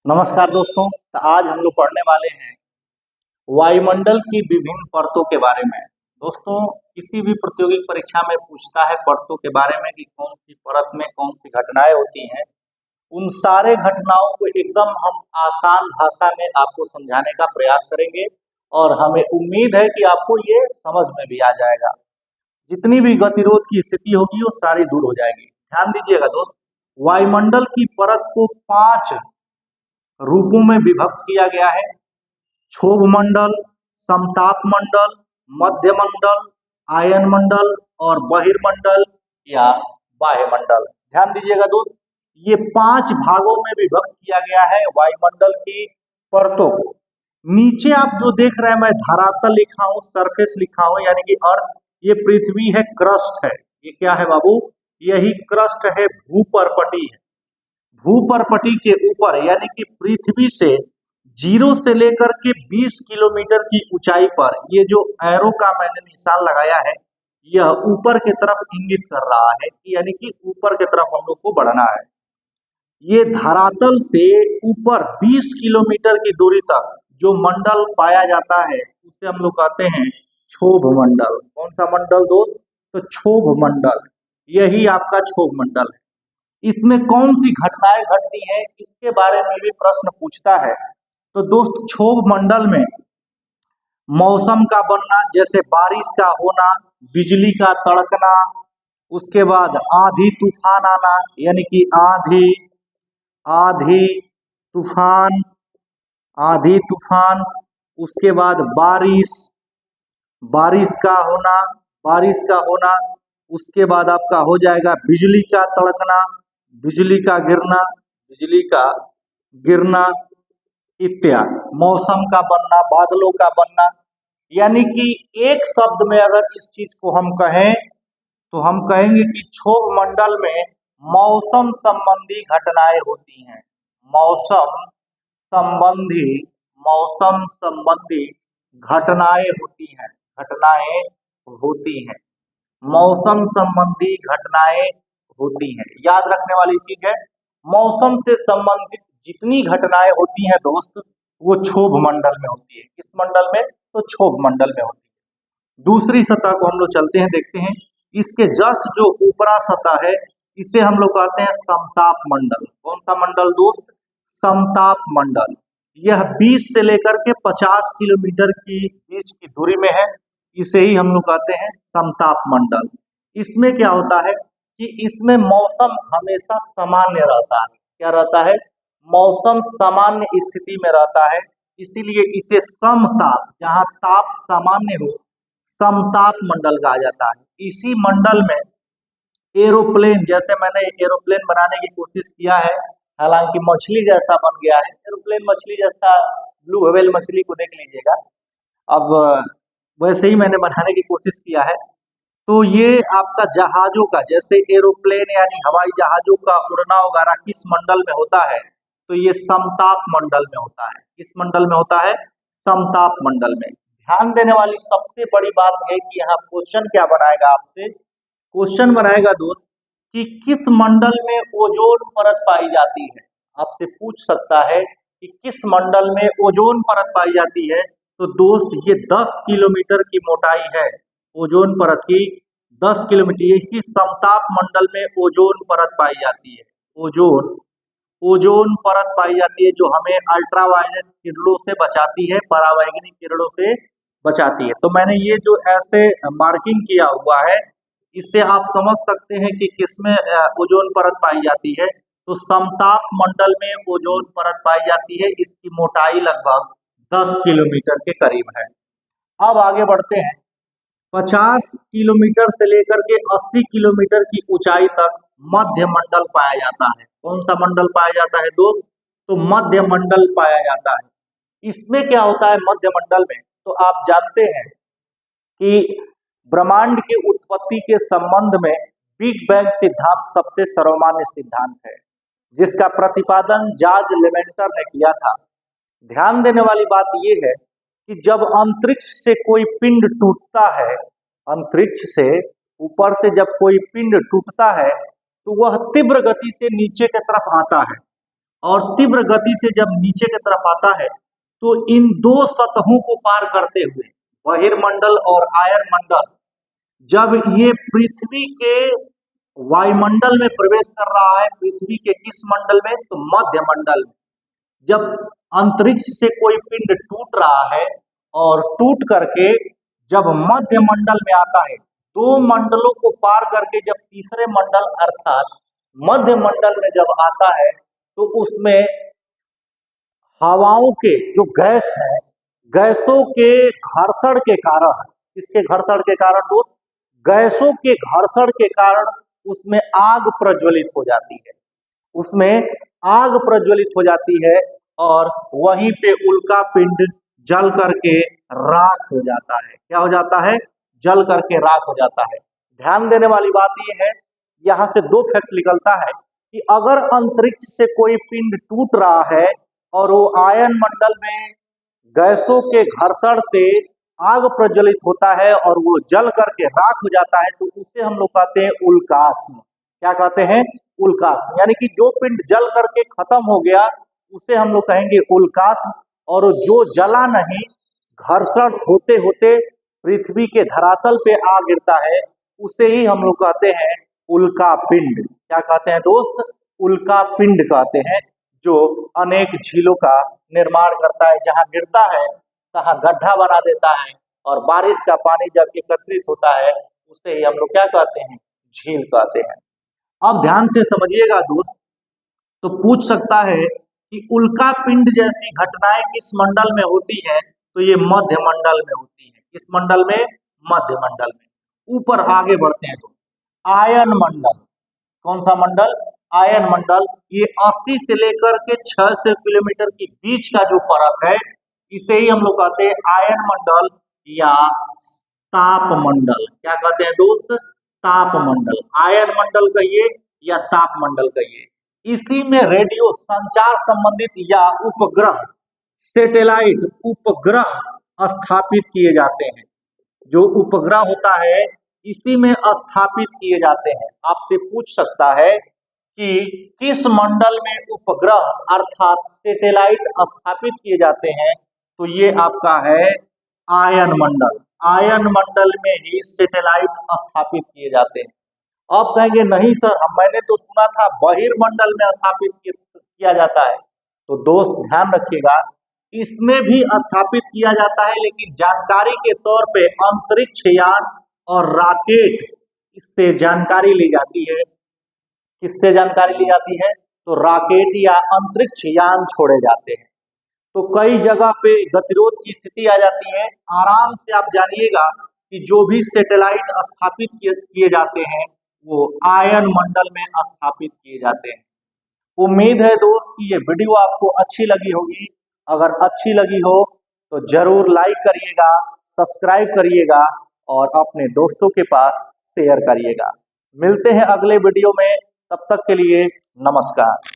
नमस्कार दोस्तों। तो आज हम लोग पढ़ने वाले हैं वायुमंडल की विभिन्न परतों के बारे में। दोस्तों, किसी भी प्रतियोगिक परीक्षा में पूछता है परतों के बारे में कि कौन सी परत में कौन सी घटनाएं होती हैं। उन सारे घटनाओं को एकदम हम आसान भाषा में आपको समझाने का प्रयास करेंगे और हमें उम्मीद है कि आपको ये समझ में भी आ जाएगा। जितनी भी गतिरोध की स्थिति होगी वो सारी दूर हो जाएगी। ध्यान दीजिएगा दोस्त, वायुमंडल की परत को 5 रूपों में विभक्त किया गया है। क्षोभ मंडल, समताप मंडल, मध्य मंडल, आयन मंडल और बहिर्मंडल या बाह्यमंडल। ध्यान दीजिएगा दोस्त, ये 5 भागों में विभक्त किया गया है वायुमंडल की परतों को। नीचे आप जो देख रहे हैं, मैं धरातल लिखा हूं, सरफेस लिखा हूं, यानी कि अर्थ। ये पृथ्वी है, क्रस्ट है। ये क्या है बाबू? यही क्रस्ट है, भूपर्पटी है। भूपर्पटी के ऊपर यानी कि पृथ्वी से 0 से लेकर के 20 किलोमीटर की ऊंचाई पर ये जो एरो का मैंने निशान लगाया है, यह ऊपर की तरफ इंगित कर रहा है कि यानी कि ऊपर की तरफ हम लोग को बढ़ना है। ये धरातल से ऊपर 20 किलोमीटर की दूरी तक जो मंडल पाया जाता है उसे हम लोग कहते हैं क्षोभ मंडल। कौन सा मंडल दोस्त? तो क्षोभ मंडल। यही आपका क्षोभ मंडल है। इसमें कौन सी घटनाएं घटती हैं, इसके बारे में भी प्रश्न पूछता है। तो दोस्त, क्षोभ मंडल में मौसम का बनना, जैसे बारिश का होना, बिजली का तड़कना, उसके बाद आंधी तूफान आना, यानी कि आंधी आंधी तूफान आंधी तूफान, उसके बाद बारिश बारिश का होना बारिश का होना, उसके बाद आपका हो जाएगा बिजली का तड़कना, बिजली का गिरना इत्यादि। मौसम का बनना, बादलों का बनना। यानी कि एक शब्द में अगर इस चीज को हम कहें तो हम कहेंगे कि क्षोभ मंडल में मौसम संबंधी घटनाएं होती हैं। संबंधी मौसम संबंधी घटनाएं होती हैं घटनाएं होती हैं मौसम संबंधी घटनाएं होती हैं। याद रखने वाली चीज है, मौसम से संबंधित जितनी घटनाएं होती हैं दोस्त, वो क्षोभ मंडल में होती है। किस मंडल में? तो क्षोभ मंडल में होती है। दूसरी सतह को हम लोग चलते हैं, देखते हैं। इसके जस्ट जो ऊपरा सतह है, इसे हम लोग कहते हैं समताप मंडल। कौन सा मंडल दोस्त? समताप मंडल। यह 20 से लेकर के 50 किलोमीटर की बीच की दूरी में है। इसे ही हम लोग कहते हैं समताप मंडल। इसमें क्या होता है कि इसमें मौसम हमेशा सामान्य रहता है। क्या रहता है? मौसम सामान्य स्थिति में रहता है। इसीलिए इसे समताप, जहां ताप सामान्य हो, समताप मंडल कहा जाता है। इसी मंडल में एरोप्लेन, जैसे मैंने एरोप्लेन बनाने की कोशिश किया है, हालांकि मछली जैसा बन गया है एरोप्लेन, मछली जैसा। ब्लू व्हेल मछली को देख लीजिएगा। अब वैसे ही मैंने बनाने की कोशिश किया है। तो ये आपका जहाजों का, जैसे एरोप्लेन यानी हवाई जहाजों का उड़ना वगैरह किस मंडल में होता है? तो ये समताप मंडल में होता है। किस मंडल में होता है? समताप मंडल में। ध्यान देने वाली सबसे बड़ी बात है कि यहाँ क्वेश्चन क्या बनाएगा आपसे? क्वेश्चन बनाएगा दोस्त कि किस मंडल में ओजोन परत पाई जाती है। आपसे पूछ सकता है कि किस मंडल में ओजोन परत पाई जाती है। तो दोस्त, ये 10 किलोमीटर की मोटाई है ओजोन परत की। 10 किलोमीटर। इसी समताप मंडल में ओजोन परत पाई जाती है। ओजोन परत पाई जाती है, जो हमें अल्ट्रावायलेट किरणों से बचाती है, परावैंगनी किरणों से बचाती है। तो मैंने ये जो ऐसे मार्किंग किया हुआ है, इससे आप समझ सकते हैं कि किसमें ओजोन परत पाई जाती है। तो समताप मंडल में ओजोन परत पाई जाती है। इसकी मोटाई लगभग 10 किलोमीटर के करीब है। अब आगे बढ़ते हैं। 50 किलोमीटर से लेकर के 80 किलोमीटर की ऊंचाई तक मध्य मंडल पाया जाता है। कौन सा मंडल पाया जाता है दोस्त? तो मध्य मंडल पाया जाता है। इसमें क्या होता है मध्य मंडल में? तो आप जानते हैं कि ब्रह्मांड की उत्पत्ति के संबंध में बिग बैंग सिद्धांत सबसे सर्वमान्य सिद्धांत है, जिसका प्रतिपादन जॉर्ज लेमेंटर ने किया था। ध्यान देने वाली बात यह है कि जब अंतरिक्ष से कोई पिंड टूटता है, अंतरिक्ष से ऊपर से जब कोई पिंड टूटता है, तो वह तीव्र गति से नीचे की तरफ आता है। और तीव्र गति से जब नीचे की तरफ आता है तो इन दो सतहों को पार करते हुए बहिर्मंडल और आयनमंडल, जब ये पृथ्वी के वायुमंडल में प्रवेश कर रहा है, पृथ्वी के किस मंडल में, तो मध्य मंडल में, जब अंतरिक्ष से कोई पिंड टूट रहा है और टूट करके जब मध्य मंडल में आता है, दो मंडलों को पार करके जब तीसरे मंडल अर्थात मध्य मंडल में जब आता है तो उसमें हवाओं के जो गैस है, गैसों के घर्षण के कारण, इसके घर्षण के कारण दोस्त, गैसों के घर्षण के कारण उसमें आग प्रज्वलित हो जाती है, उसमें आग प्रज्वलित हो जाती है और वहीं पे उल्का पिंड जल करके राख हो जाता है। क्या हो जाता है? जल करके राख हो जाता है। ध्यान देने वाली बात यह है, यहाँ से दो फैक्ट निकलता है कि अगर अंतरिक्ष से कोई पिंड टूट रहा है और वो आयन मंडल में गैसों के घर्षण से आग प्रज्वलित होता है और वो जल करके राख हो जाता है, तो उसे हम लोग कहते हैं उल्कास्म। क्या कहते हैं? उल्कास्म। यानी कि जो पिंड जल करके खत्म हो गया उसे हम लोग कहेंगे उल्कास्म, और जो जला नहीं, घर्षण होते होते पृथ्वी के धरातल पे आ गिरता है, उसे ही हम लोग कहते हैं उल्का पिंड। क्या कहते हैं दोस्त? उल्का पिंड कहते हैं, जो अनेक झीलों का निर्माण करता है। जहां गिरता है तहां गड्ढा बना देता है और बारिश का पानी जब एकत्रित होता है उसे ही हम लोग क्या कहते हैं? झील कहते हैं। अब ध्यान से समझिएगा दोस्त, तो पूछ सकता है कि उल्का पिंड जैसी घटनाएं किस मंडल में होती है, तो ये मध्य मंडल में होती है। किस मंडल में? मध्य मंडल में। ऊपर आगे बढ़ते हैं तो आयन मंडल। कौन सा मंडल? आयन मंडल। ये 80 से लेकर के 600 किलोमीटर के बीच का जो फर्क है, इसे ही हम लोग कहते हैं आयन मंडल या ताप मंडल। क्या कहते हैं दोस्त? ताप मंडल। आयन मंडल कहिए या ताप मंडल कहिए। इसी में रेडियो संचार संबंधित या उपग्रह, सैटेलाइट उपग्रह स्थापित किए जाते हैं। जो उपग्रह होता है इसी में स्थापित किए जाते हैं। आपसे पूछ सकता है कि किस मंडल में उपग्रह अर्थात सैटेलाइट स्थापित किए जाते हैं, तो ये आपका है आयन मंडल। आयन मंडल में ही सैटेलाइट स्थापित किए जाते हैं। अब कहेंगे नहीं सर, मैंने तो सुना था बहिर्मंडल में स्थापित किया जाता है। तो दोस्त ध्यान रखिएगा, इसमें भी स्थापित किया जाता है, लेकिन जानकारी के तौर पे अंतरिक्ष यान और रॉकेट, इससे जानकारी ली जाती है। किससे जानकारी ली जाती है? तो रॉकेट या अंतरिक्ष यान छोड़े जाते हैं, तो कई जगह पे गतिरोध की स्थिति आ जाती है। आराम से आप जानिएगा कि जो भी सैटेलाइट स्थापित किए जाते हैं वो आयन मंडल में स्थापित किए जाते हैं। उम्मीद है दोस्त कि ये वीडियो आपको अच्छी लगी होगी। अगर अच्छी लगी हो तो जरूर लाइक करिएगा, सब्सक्राइब करिएगा और अपने दोस्तों के पास शेयर करिएगा। मिलते हैं अगले वीडियो में, तब तक के लिए नमस्कार।